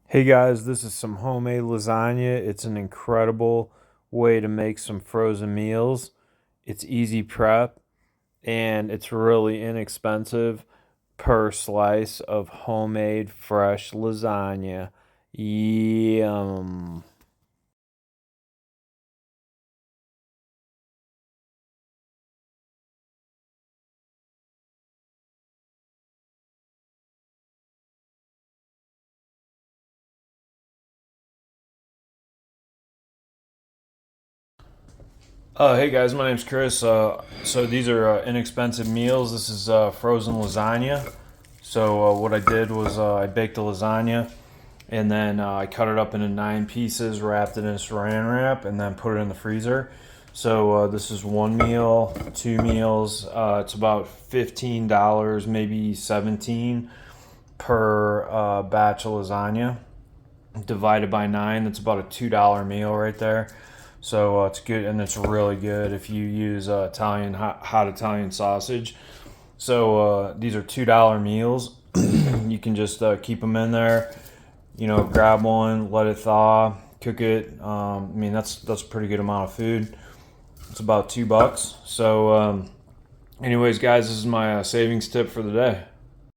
Hey guys, this is some homemade lasagna. It's an incredible way to make some frozen meals. It's easy prep and it's really inexpensive per slice of homemade fresh lasagna. Yum. Hey guys, my name's Chris. So these are inexpensive meals. This is frozen lasagna. So what I did was I baked a lasagna and then I cut it up into 9 pieces, wrapped it in a saran wrap, and then put it in the freezer. So this is one meal, 2 meals. It's about $15, maybe 17 per batch of lasagna. Divided by 9, that's about a $2 meal right there. So it's good, and it's really good if you use Italian hot Italian sausage. So these are $2 meals. You can just keep them in there. Grab one, let it thaw, cook it. That's a pretty good amount of food. It's about $2. So, anyways, guys, this is my savings tip for the day.